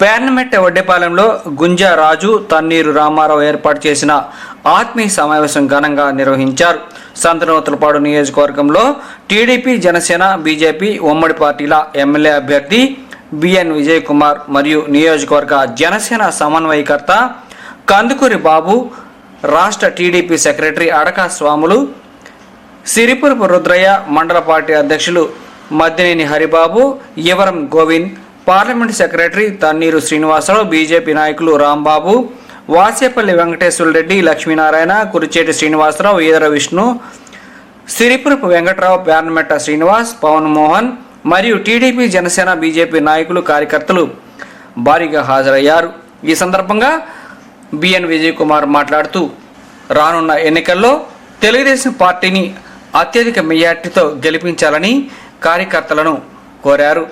పేర్నమెట్ట వడ్డేపాలెంలో గుంజా రాజు, తన్నీరు రామారావు ఏర్పాటు చేసిన ఆత్మీయ సమావేశం ఘనంగా నిర్వహించారు. సంతనూతలపాడు నియోజకవర్గంలో టీడీపీ, జనసేన, బీజేపీ ఉమ్మడి పార్టీల ఎమ్మెల్యే అభ్యర్థి బిఎన్ విజయ్ కుమార్ మరియు నియోజకవర్గ జనసేన సమన్వయకర్త కందుకూరి బాబు, రాష్ట్ర టీడీపీ సెక్రటరీ అడకా స్వాములు, సిరిపురపు రుద్రయ్య, మండల పార్టీ అధ్యక్షులు Maddineni Haribabu, Yuvaram Govind, parliament secretary Thanneeru Srinivasarao, BJP నాయకులు రాంబాబు, వాసేపల్లి వెంకటేశ్వర రెడ్డి, లక్ష్మీనారాయణ, కురిచేటి శ్రీనివాసరావు, ఈదర విష్ణు, సిరిపురపు వెంకట్రావు, పేర్నమెట్ట శ్రీనివాస్, పవన్ మోహన్ మరియు టీడీపీ, జనసేన, బీజేపీ నాయకులు, కార్యకర్తలు భారీగా హాజరయ్యారు. ఈ సందర్భంగా బిఎన్ విజయ్ కుమార్ మాట్లాడుతూ రానున్న ఎన్నికల్లో తెలుగుదేశం పార్టీని అత్యధిక మెజార్టీతో గెలిపించాలని కార్యకర్తలను కోరారు.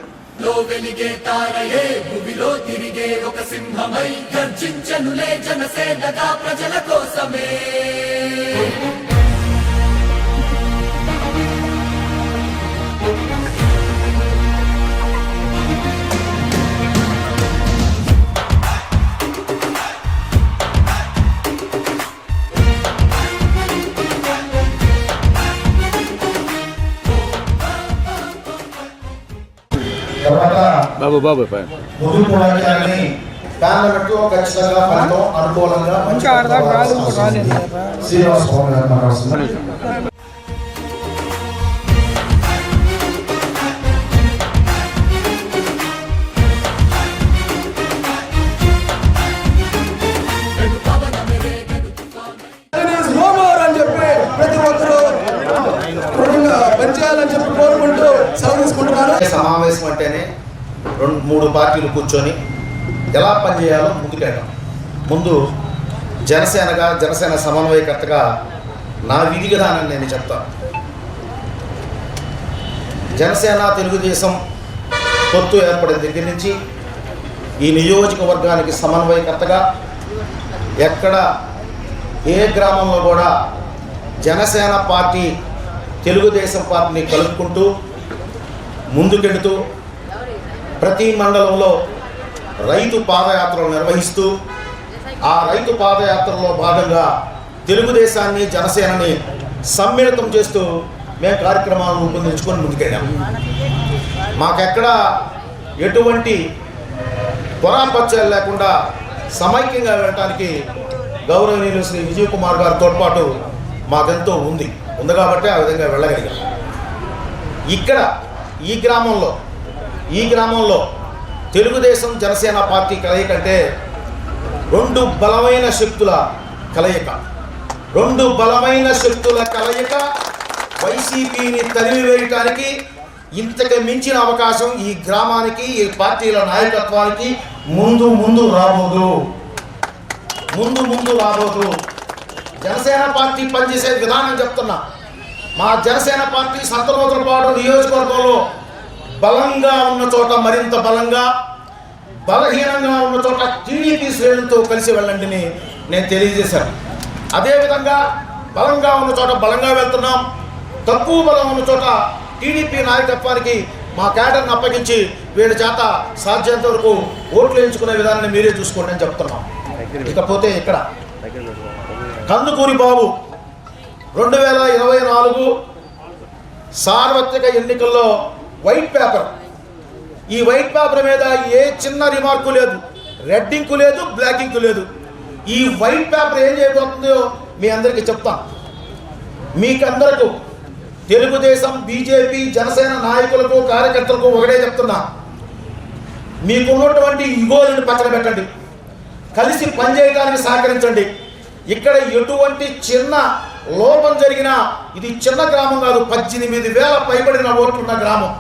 ప్రజల కోసమే బాబు ముందు పోరాటాన్ని పార్లమెంట్లో ఖచ్చితంగా ఫలితం అనుకూలంగా శ్రీనివాస్ పవన్ గారు మాట్లాడుతున్నారు. ప్రతి ఒక్కరూ పనిచేయాలని చెప్పి కోరుకుంటూ సెలవు తీసుకుంటున్నారు. సమావేశం అంటేనే 2-3 పార్టీలు కూర్చొని ఎలా పనిచేయాలో ముందుకెళ్ళాం. ముందు జనసేన సమన్వయకర్తగా నా విధి విధానాన్ని నేను చెప్తాను. జనసేన తెలుగుదేశం పొత్తు ఏర్పడిన దగ్గర నుంచి ఈ నియోజకవర్గానికి సమన్వయకర్తగా ఎక్కడ ఏ గ్రామంలో కూడా జనసేన పార్టీ తెలుగుదేశం పార్టీని కలుపుకుంటూ ముందుకెడుతూ ప్రతి మండలంలో రైతు పాదయాత్రలు నిర్వహిస్తూ ఆ రైతు పాదయాత్రలో భాగంగా తెలుగుదేశాన్ని, జనసేనని సమ్మిళితం చేస్తూ మేము కార్యక్రమాలను రూపొందించుకొని ముందుకెళ్ళాము. మాకెక్కడ ఎటువంటి పొరాపత్యాలు లేకుండా సమైక్యంగా వెళ్ళటానికి గౌరవనీయులు శ్రీ విజయ్ కుమార్ గారి తోడ్పాటు మాకెంతో ఉంది కాబట్టి ఆ విధంగా వెళ్ళగలిగాం. ఇక్కడ ఈ గ్రామంలో తెలుగుదేశం, జనసేన పార్టీ కలయిక అంటే 2 బలమైన శక్తుల కలయిక వైసీపీని తరిమివేయటానికి ఇంతకు మించిన అవకాశం ఈ గ్రామానికి, ఈ పార్టీల నాయకత్వానికి ముందు రాబోదు. జనసేన పార్టీ పనిచేసే విధానం చెప్తున్నా. మా జనసేన పార్టీ సంతనూతలపాడు నియోజకవర్గంలో బలంగా ఉన్న చోట మరింత బలంగా, బలహీనంగా ఉన్న చోట టీడీపీ శ్రేణులతో కలిసి వెళ్ళండి నేను తెలియజేశాను. అదేవిధంగా బలంగా ఉన్న చోట బలంగా వెళ్తున్నాం, తక్కువ బలం ఉన్న చోట టీడీపీ నాయకత్వానికి మా క్యాడర్ని అప్పగించి వీళ్ళ చేత సాధ్యంత వరకు ఓట్లు వేయించుకునే విధానాన్ని మీరే చూసుకోండి అని చెప్తున్నాం. ఇకపోతే ఇక్కడ కందుకూరి బాబు 2024 సార్వత్రిక ఎన్నికల్లో వైట్ పేపర్, ఈ వైట్ పేపర్ మీద ఏ చిన్న రిమార్కు లేదు, రెడ్ ఇంకు లేదు, బ్లాక్ ఇంకు లేదు. ఈ వైట్ పేపర్ ఏం చేయబోతుందో మీ అందరికీ చెప్తాను. మీకందరకు తెలుగుదేశం, బీజేపీ, జనసేన నాయకులకు, కార్యకర్తలకు ఒకటే చెప్తున్నా, మీకున్నటువంటి ఇగోలను పక్కన పెట్టండి, కలిసి పనిచేయడానికి సహకరించండి. ఇక్కడ ఎటువంటి చిన్న లోపం జరిగినా, ఇది చిన్న గ్రామం కాదు, 18,000 పైబడిన ఓట్లున్న గ్రామం.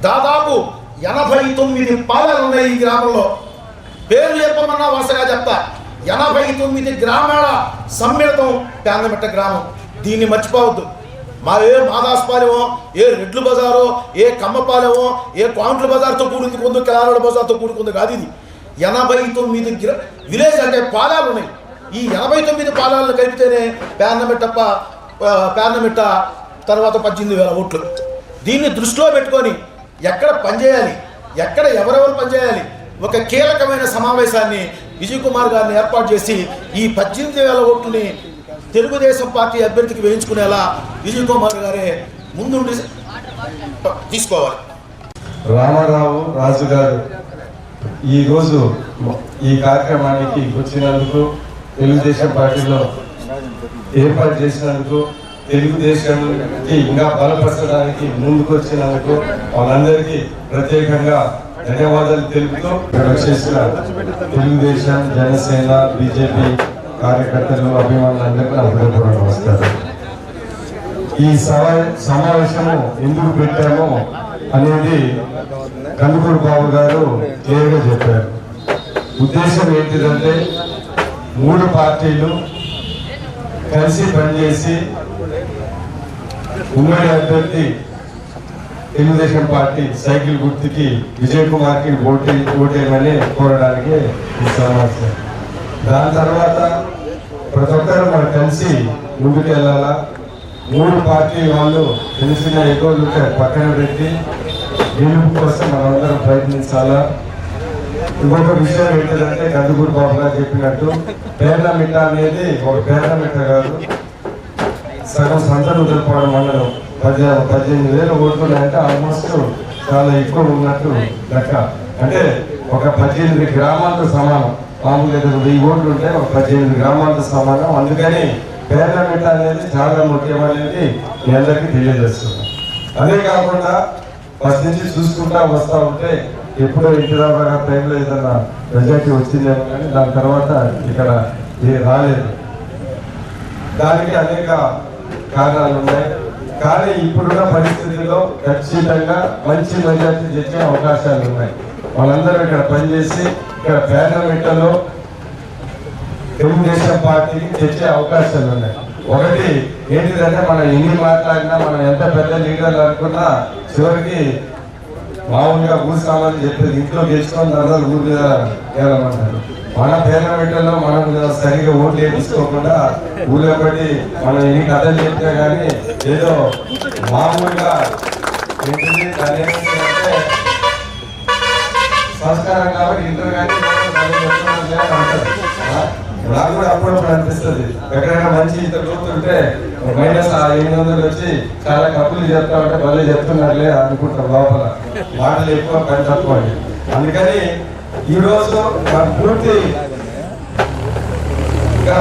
దాదాపు 89 పాలెలు ఉన్నాయి ఈ గ్రామంలో. పేర్లు చెప్పమన్నా వరుసగా చెప్తా. 89 గ్రామాల సమ్మిళితం పేర్నమెట్ట గ్రామం. దీన్ని మర్చిపోవద్దు. ఏ మాదాస్పాలెమో, ఏ రెడ్లు బజారో, ఏ కమ్మపాలెమో, ఏ కాంట్ల బజార్తో కూడుకుంది, కిలారోడ బజార్తో కూడుకుంది కాదు. ఇది 89 విలేజ్ అంటే పాలాలు ఉన్నాయి. ఈ 89 పాలాలను కలిపితేనే పేర్నమెట్ట తర్వాత 18,000 ఓట్లు. దీన్ని దృష్టిలో పెట్టుకొని ఎక్కడ పనిచేయాలి, ఎక్కడ ఎవరెవరు పనిచేయాలి, ఒక కీలకమైన సమావేశాన్ని విజయ్ కుమార్ గారిని ఏర్పాటు చేసి ఈ 18,000 ఓట్లని తెలుగుదేశం పార్టీ అభ్యర్థికి వేయించుకునేలా విజయ్ కుమార్ గారే ముందుండి తీసుకోవాలి. రామారావు రాజు గారు ఈరోజు ఈ కార్యక్రమానికి వచ్చినందుకు, తెలుగుదేశం పార్టీలో ఏర్పాటు చేసినందుకు, తెలుగుదేశానికి ఇంకా బలపరచడానికి ముందుకు వచ్చినందుకు వాళ్ళందరికీ ప్రత్యేకంగా ధన్యవాదాలు తెలుపుతూ చేసిన తెలుగుదేశం, జనసేన, బీజేపీ కార్యకర్తలు, అభిమానులందరికీ నా హృదయపూర్వక నమస్కారం. ఈ సమావేశము ఎందుకు పెట్టామో అనేది కందుకూరు బాబు గారు క్లియర్గా చెప్పారు. ఉద్దేశం ఏంటిదంటే 3 పార్టీలు కలిసి పనిచేసి ఉమ్మడి అభ్యర్థి తెలుగుదేశం పార్టీ సైకిల్ గుర్తుకి విజయ్ కుమార్కి ఓటేయమని కోరడానికి ఈ సమావేశం. దాని తర్వాత ప్రతి ఒక్కరు మనం కలిసి ముందుకు వెళ్ళాలా. 3 పార్టీ వాళ్ళు తెలిసిన ఎక్కువ పక్కన పెట్టి గెలుపు కోసం మనందరం ప్రయత్నించాలా. ఇంకొక విషయం ఏంటంటే కందుకూరు బాబు గారు చెప్పినట్టు పేర్ల మిట్ట అనేది ఒక పేర్ల మిట్ట కాదు, సగం సంతనూతలపాడు మండలం 18,000 ఓట్లు ఉన్నాయంటే ఆల్మోస్ట్ చాలా ఎక్కువ ఉన్నట్టు లెక్క. అంటే ఒక 18 గ్రామాలతో సమానం. మామూలుగా 1000 ఓట్లు ఉంటే ఒక 18 గ్రామాలతో సమానం. అందుకని పేర్ల మిట్ట అనేది చాలా ముఖ్యమైనది మీ అందరికీ తెలియజేస్తున్నాం. అదే కాకుండా ఫస్ట్ నుంచి చూసుకుంటా వస్తూ ఉంటే ఎప్పుడో ఇంటిరావు గారి టైంలో ఏదైనా మెజార్టీ వచ్చిందేమో కానీ దాని తర్వాత ఇక్కడ రాలేదు. దానికి అనేక కారణాలు ఉన్నాయి. కానీ ఇప్పుడున్న పరిస్థితుల్లో ఖచ్చితంగా మంచి మెజార్టీ తెచ్చే అవకాశాలు ఉన్నాయి. వాళ్ళందరూ ఇక్కడ పనిచేసి ఇక్కడ పార్లమెంట్లో తెలుగుదేశం పార్టీకి తెచ్చే అవకాశాలు ఉన్నాయి. ఒకటి ఏంటిదంటే మనం ఎన్ని మాట్లాడినా, మనం ఎంత పెద్ద లీడర్లు అనుకున్నా చివరికి మామూలుగా ఊరు సామాన్లు చెప్పేది ఇంట్లో గెలుచుకొని తర్వాత ఊరు మీద వెళ్ళమంటారు. మన పార్లమెంట్లో మనం సరిగా ఓట్లు వేయించుకోకుండా ఊళ్ళో బట్టి మనం ఎన్ని కథలు చెప్తే కానీ ఏదో మామూలుగా ఏంటిది దాని ఏమంటే సంస్కారం కాబట్టి ఇంటర్ కానీ అంటారు. నాకు కూడా అప్పుడప్పుడు అనిపిస్తుంది, ఎక్కడైనా మంచి ఇతర చూస్తుంటే -800 వచ్చి చాలా కప్పులు చెప్తా ఉంటే భలే చెప్తున్నారులే అనుకుంటారు లోపల. మాటలు ఎక్కువ పని తక్కువ. అందుకని ఈరోజు పూర్తిగా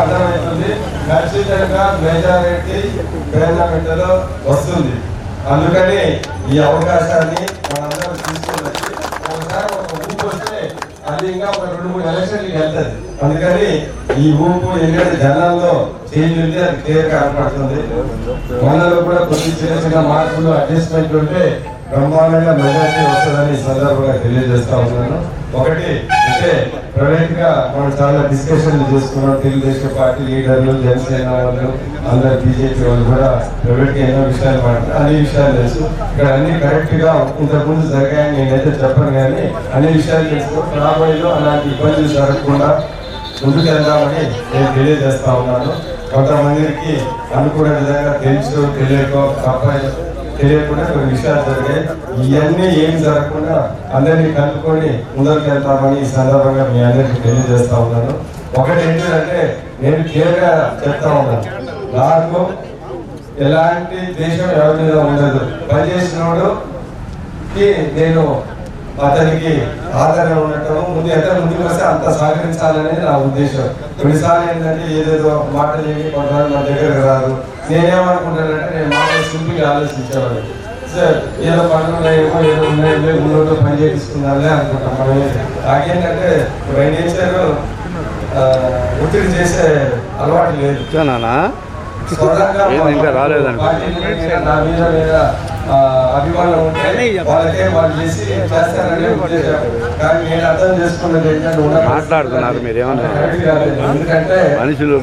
అర్థమవుతుంది, ఖచ్చితంగా మెజారిటీ పార్లమెంట్లో వస్తుంది. అందుకని ఈ అవకాశాన్ని మనందరం తీసుకుని ఒకసారి ఒక ఊపు వస్తే అది ఇంకా ఒక 2-3 ఎలక్షన్లకి వెళ్తుంది. అందుకని ఈ ఊపు ఎందుకంటే జనాల్లో చేంజ్ ఉంది, అది క్లియర్గా కనపడుతుంది. మనలో కూడా కొద్ది చిన్న మార్పులు, అడ్జస్ట్మెంట్ ఉంటే బ్రహ్మాండంగా మెజారిటీ వస్తుందని ఈ సందర్భంగా తెలియజేస్తా ఉన్నాను. ఒకటి అంటే ప్రైవేట్ గా మనం చాలా డిస్కషన్లు చేసుకున్నాం. తెలుగుదేశం పార్టీ లీడర్లు, జనసేన వాళ్ళు, అందరు బీజేపీ వాళ్ళు కూడా ప్రైవేట్ గా ఎన్నో విషయాలు మాట్లాడారు. అన్ని విషయాలు తెలుసు. ఇక్కడ అన్ని కరెక్ట్ గా ఇంతకుముందు జరిగాయని నేనైతే చెప్పను, కానీ అన్ని విషయాలు తెలుసు. రాబోయేలో అలాంటి ఇబ్బందులు జరగకుండా ముందుకు వెళ్దామని నేను తెలియజేస్తా ఉన్నాను. కొంతమందికి అనుకునే విధంగా తెలుసు తెలియకుండా కొన్ని విషయాలు జరిగాయి. ఇవన్నీ ఏం జరగకుండా అందరినీ కలుపుకొని ముందరికి వెళ్తామని ఈ సందర్భంగా మీ అందరికీ తెలియజేస్తా ఉన్నాను. ఒకటి ఏంటంటే నేను క్లియర్గా చెప్తా ఉన్నాను, నాకు ఎలాంటి దేశం ఎవరి మీద ఉండదు. పనిచేసినోడుకి నేను అతనికి ఆధారం ఉండటం, ముందు ఎంత ముందుకు వస్తే అంత సహకరించాలనేది నా ఉద్దేశం. కొన్నిసార్లు ఏంటంటే ఏదేదో మాటలు ఏమి కొంతమంది మన దగ్గరకు రాదు. నేనేమనుకుంటానంటే నేను మాటలు సింపుల్గా ఆలోచించేవాడు. సార్ ఏదో పనులు ఉన్నాయేమో, ఏదో ఉన్నాయో ఉన్నోతో పని చేపిస్తున్నాలే అనుకుంటాం. మనం నాకేంటంటే బై నేచర్ ఒత్తిడి చేసే అలవాటు లేదు. ఇంకా రాలేదండి. నా మీద అభిమానం ఉంటే వాళ్ళకే వాళ్ళు చేసి చేస్తారనే ఉద్దేశం. కానీ నేను అర్థం చేసుకున్నది ఏంటంటే మాట్లాడుతున్నారు మీరు ఏమన్నా, ఎందుకంటే మనుషులు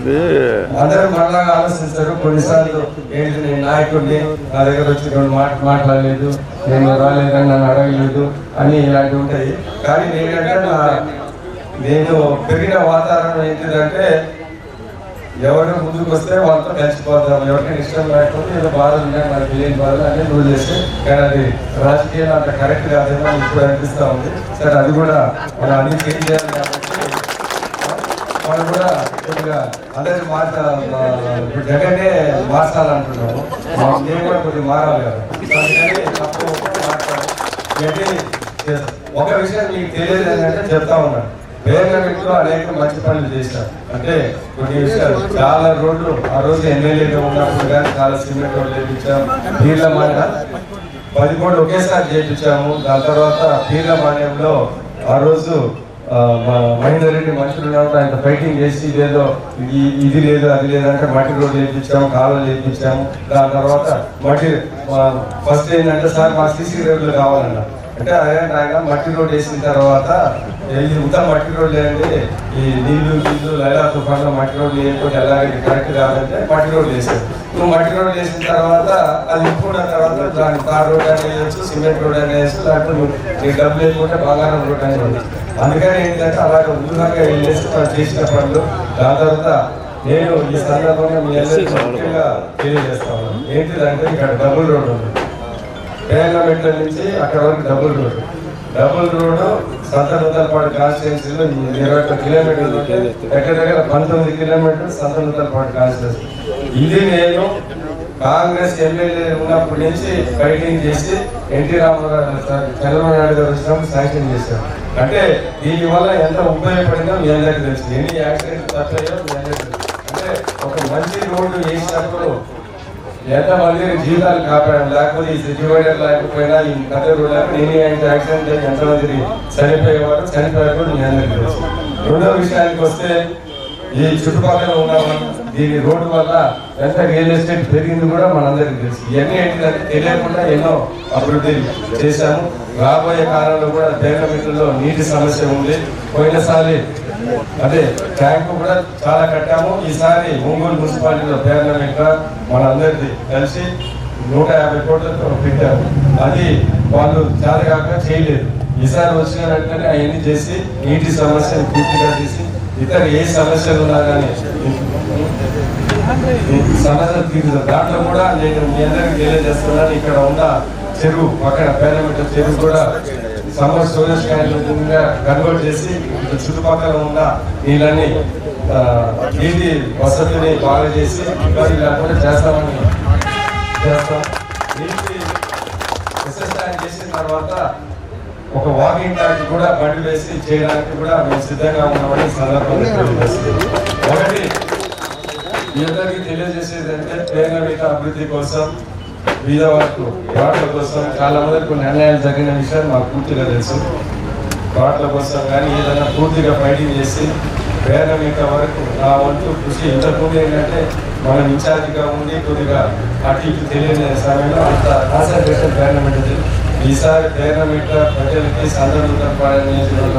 అందరూ మనలాగా ఆలోచిస్తారు. కొన్నిసార్లు ఏంటి నేను నాయకుడిని, నా దగ్గర వచ్చి 2 మాట్లాడలేదు, నేను రాలేదని నన్ను అడగలేదు అని ఇలాంటివి ఉంటాయి. కానీ నేను పెరిగిన వాతావరణం ఏంటిదంటే ఎవరు ముందుకు వస్తే వాళ్ళతో కలిసిపోతాం. ఎవరికైనా ఇష్టం లేకపోతే ఏదో బాధలు ఉన్నాయి, మనకి తెలియని బాధలు అన్నీ రూల్ చేస్తే, కానీ అది రాజకీయాలు అంత కరెక్ట్ కాదేమో ఇప్పుడు అనిపిస్తూ ఉంది. సరే, అది కూడా మనం అన్ని చేంజ్ చేయాలి కాబట్టి మనం కూడా కొద్దిగా అందరి మాట ఇప్పుడు జగన్నే మార్చాలంటున్నాము. మేము కూడా కొద్దిగా మారాలి కదా, అందుకని తప్పు మాట్లాడాలి. ఒక విషయం మీకు తెలియదు ఏంటంటే చెప్తా ఉన్నాను, పేర్నమెంట్లో అనేక మంచి పనులు చేశారు. అంటే కొన్ని విషయాలు చాలా రోడ్లు ఆ రోజు ఎమ్మెల్యేగా ఉన్నప్పుడు కానీ చాలా సిమెంట్ రోడ్లు వేయించాము. పీర్ల మాన్యం 10 కోట్లు ఒకేసారి చేయించాము. దాని తర్వాత పీర్ల మాన్యంలో ఆ రోజు మహేందర్ రెడ్డి మనుషులు ఉన్నప్పుడు ఆయన ఫైటింగ్ చేసి ఇదేదో ఇది లేదు అది లేదంటే మట్టి రోడ్లు వేయించాము, కాలువలు వేయించాము. దాని తర్వాత ఫస్ట్ ఏంటంటే సార్ మా సీసీ రోడ్లు కావాలన్నా అంటే ఆయన మట్టి రోడ్ వేసిన తర్వాత ఇది ఉత్తమ మట్టి రోడ్ లేదండి, ఈ నీళ్లు లైలా తుఫాన్లో మట్టి రోడ్లు వేయకపోతే ఎలాగే కరెక్ట్ కాదంటే మట్టి రోడ్లు వేసాడు. నువ్వు మట్టి రోడ్లు వేసిన తర్వాత అది ఇంపుకున్న తర్వాత దాని తార్ రోడ్ అని వేయచ్చు, సిమెంట్ రోడ్ అని వేయచ్చు, లేకపోతే నీకు డబ్బులు వేయకుంటే బంగారం రోడ్ అని ఉంది. అందుకని ఏంటంటే అలాగే ఉదాహరణగా వెళ్ళేసి మనం చేసిన పనులు. దాని తర్వాత నేను ఈ సందర్భంగా మీ అందరికీ ముఖ్యంగా తెలియజేస్తాను. ఏంటిదంటే ఇక్కడ డబుల్ రోడ్ ఉంది, పేర్నమెట్ల నుంచి అక్కడ వరకు డబుల్ రోడ్డు సంతనూతలపాడు కాన్స్టిట్యున్సీలో 21 కిలోమీటర్లు, దగ్గర దగ్గర 19 కిలోమీటర్లు సంతనూతలపాడు కాన్స్టిట్యున్సీ. ఇది నేను కాంగ్రెస్ ఎమ్మెల్యే ఉన్నప్పటి నుంచి ఫైటింగ్ చేసి ఎన్టీ రామారావు చంద్రబాబు నాయుడు గారు వచ్చినప్పుడు శాంక్షన్ చేశారు. అంటే దీనివల్ల ఎంత ఉపయోగపడిందో మీ అందరికీ తెలుసు, ఎన్ని యాక్సిడెంట్స్ తప్పాయో మీ అందరికీ తెలుసు. అంటే ఒక మంచి రోడ్డు వేసినప్పుడు ఎంతమంది జీవితాలు కాపాడాం, లేకపోతే ఈ డివైడర్ లేకపోయినా ఈ కథ రోడ్ లేకపోతే ఎన్ని యాక్సిడెంట్ ఎంతమంది చనిపోయేవారు, చనిపోయేవారు మీ అందరికీ తెలుసు. రెండో విషయానికి వస్తే ఈ చుట్టుపక్కల ఉన్న దీని రోడ్డు వల్ల ఎంత రియల్ ఎస్టేట్ పెరిగింది కూడా మనందరికీ తెలుసు. ఇవన్నీ ఏంటంటే తెలియకుండా ఎన్నో అభివృద్ధి చేశాము. రాబోయే కాలంలో కూడా పేర్నమెంట్లో నీటి సమస్య ఉంది. పోయినసారి అదే ట్యాంకు కూడా చాలా కట్టాము. ఈసారి ఒంగోలు మున్సిపాలిటీలో పేర్నమెంట్ మనందరిది కలిసి 150 కోట్లతో పెట్టాము. అది వాళ్ళు చాలాగా చేయలేదు. ఈసారి వచ్చిన వెంటనే అవన్నీ చేసి నీటి సమస్యను పూర్తిగా తీసి ఇతర ఏ సమస్యలు ఉన్నా కానీ సమస్యలు తీరుతుంది. దాంట్లో కూడా నేను మీ అందరికీ తెలియజేస్తున్నాను, ఇక్కడ ఉన్న చెరువు పక్కన పేర్నమెంట్ చెరువు కూడా సమ్మర్ స్టోరేజ్ ట్యాంక్ కన్వర్ట్ చేసి చుట్టుపక్కల ఉన్న నీళ్ళని నీటి వసతిని బాగా చేసి ఇబ్బంది లేకుండా చేస్తాం. నీటి విశేషాన్ని చేసిన తర్వాత ఒక వాకింగ్ ట్రాక్ కూడా బండి వేసి చేయడానికి కూడా మేము సిద్ధంగా ఉన్నామని సందర్భంగా తెలియజేస్తుంది. ఒకటి మీ అందరికీ తెలియజేసేది అంటే పేర్నమెంట్ అభివృద్ధి కోసం, బీద వరకు వాటల కోసం చాలా మంది కొన్ని అన్యాయాలు జరిగిన విషయాలు మాకు పూర్తిగా తెలుసు. వాటల కోసం కానీ ఏదైనా పూర్తిగా ఫైటింగ్ చేసి పేర్నమెంట్ వరకు నా వంతు కృషి. ఇంతకుముందు ఏంటంటే మనం ఇన్ఛార్జిగా ఉండి కొద్దిగా అటు ఇటు తెలియని సమయంలో అంత కాన్సన్ట్రేషన్ పేర్నమెంట్. ఈసారి పేర్నమెంట్ ప్రజలకి సందర్భాల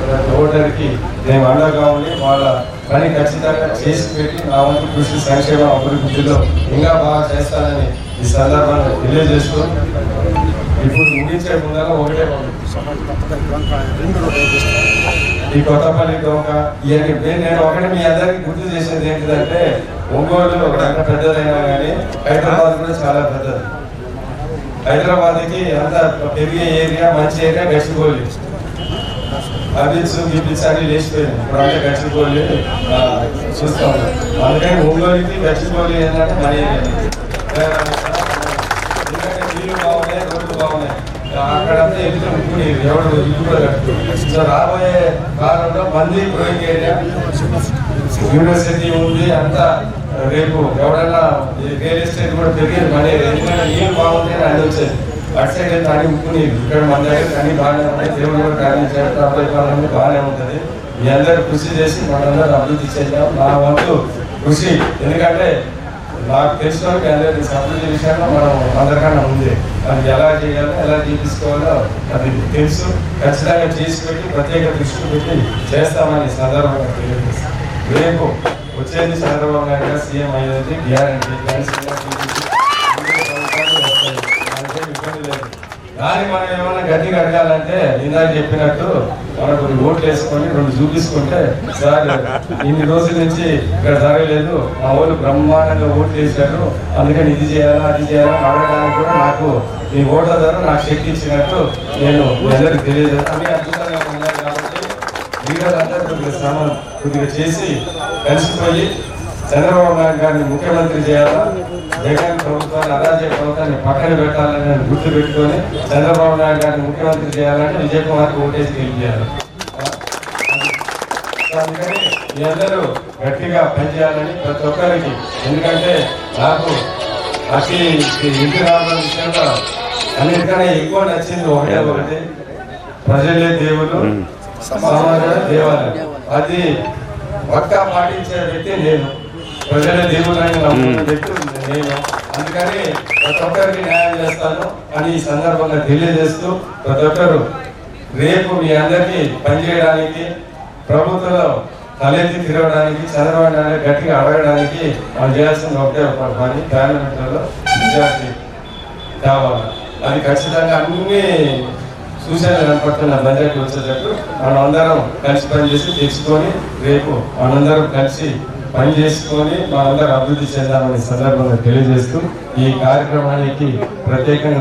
ప్రతి ఓటర్కి మేము అండగా ఉండి వాళ్ళ పని ఖచ్చితంగా చేసి పెట్టి నా వంతు కృషి సంక్షేమ అభివృద్ధిలో ఇంకా బాగా చేస్తానని ఈ సందర్భంగా తెలియజేస్తూ ఇప్పుడు ముగించే ముందర ఒకటే ఈ కొత్తపల్లి డోక ఇవన్నీ నేను ఒకటి మీ అందరికీ గుర్తు చేసేది ఏంటిదంటే ఒంగోలు ఒక రకం పెద్దదైనా కానీ హైదరాబాద్ కూడా చాలా పెద్దది. హైదరాబాద్కి అంత పెరిగే ఏరియా, మంచి ఏరియా గచ్చిబౌలి. అభిల్స్ బీబిల్స్ అన్ని లేచిపోయింది. ఇప్పుడు అంటే గచ్చిబౌలి చూస్తాం. అందుకని ఒంగోలుకి గచ్చిబౌలి ఏంటంటే మన ఏరియా. ఎందుకంటే నీళ్ళు బాగున్నాయి, రోడ్లు బాగున్నాయి. అక్కడంతా ఎదురు ముక్కుని ఎవరు ఇల్లు కూడా కట్టుకుంటారు. సో రాబోయే కాలంలో మంది గ్రోయింగ్ ఏరియా, యూనివర్సిటీ ఉంది. అంతా రేపు ఎవడన్నా రియల్ ఎస్టేట్ కూడా పెరిగేది మన ఏరియా. ఎందుకంటే నీళ్ళు బాగుంటే అన్ని వచ్చేది. అటు సైడ్ అయితే అన్ని ముక్కుని ఇక్కడ మన దగ్గర అన్ని బాగానే ఉంటాయి. దేవుడు కూడా కార్యం చేస్తారు, అబ్బాయి బాగానే ఉంటుంది. మీ అందరూ కృషి చేసి మనందరూ అభివృద్ధి చేద్దాం. నా వంతు కృషి, ఎందుకంటే నాకు తెలిసిన అందరికీ అభివృద్ధి విషయంలో మనం అందరికన్నా ఉంది. అది ఎలా చేయాలో, ఎలా తీసుకోవాలో అది తెలుసు. ఖచ్చితంగా చేసి పెట్టి ప్రత్యేక దృష్టి పెట్టి చేస్తామని సందర్భంగా తెలియజేస్తాం. రేపు వచ్చేది చంద్రబాబు నాయుడు గారు సీఎం అయ్యేది గ్యారంటీ. ఇబ్బంది లేదు. దాన్ని మనం ఏమైనా గట్టిగా అడగాలంటే ఇందాక చెప్పినట్టు మనం కొన్ని ఓట్లు వేసుకొని 2 చూపించుకుంటే సార్ ఇన్ని రోజుల నుంచి ఇక్కడ జరగలేదు, మా వాళ్ళు బ్రహ్మాండంగా ఓట్లు వేశారు, అందుకని ఇది చేయాలా అది చేయాలా అడగడానికి కూడా నాకు మీ ఓట్ల ద్వారా నాకు శక్తి ఇచ్చినట్టు నేను మీ అందరికి తెలియజేస్తాను. అన్ని అద్భుతంగా ఉన్నారు కాబట్టి లీడర్లందరూ కొద్దిగా శ్రమ కొద్దిగా చేసి కలిసిపోయి చంద్రబాబు నాయుడు గారిని ముఖ్యమంత్రి చేయాలా, జగన్ ప్రభుత్వాన్ని అరాజక ప్రభుత్వాన్ని పక్కన పెట్టాలని గుర్తు పెట్టుకొని చంద్రబాబు నాయుడు గారిని ముఖ్యమంత్రి చేయాలంటే విజయ్ కుమార్కి ఓటేసి గెలిపించారు. అందుకని మీ అందరూ గట్టిగా పనిచేయాలని ప్రతి ఒక్కరికి, ఎందుకంటే నాకు అతి ఇంటి రావడం విషయంలో అన్నిటికన్నా ఎక్కువ నచ్చింది ఒకటి ప్రజలే దేవుడు సమాజమే దేవాలయం. అది పక్కా పాటించే వ్యక్తి నేను, ప్రజలే దేవుళ్ళని నమ్ముకున్న వ్యక్తి నేను. అందుకని ప్రతి ఒక్కరికి న్యాయం చేస్తాను అని ఈ సందర్భంగా తెలియజేస్తూ ప్రతి ఒక్కరు రేపు మీ అందరికీ పనిచేయడానికి, ప్రభుత్వంలో తలెత్తి తిరగడానికి, చంద్రబాబు నాయుడు గట్టిగా అడగడానికి మనం చేయాల్సిన ఒకటే ఒక పని, పార్లమెంట్లో మెజారిటీ కావాలి. అది ఖచ్చితంగా అన్ని సూచనలు కనపడుతున్న బడ్జెట్ వచ్చేటట్టు మనం అందరం కలిసి పనిచేసి తెచ్చుకొని రేపు మనందరం కలిసి పని చేసుకొని మనందరం అభివృద్ధి చెందామని సందర్భంగా తెలియజేస్తూ ఈ కార్యక్రమానికి ప్రత్యేకంగా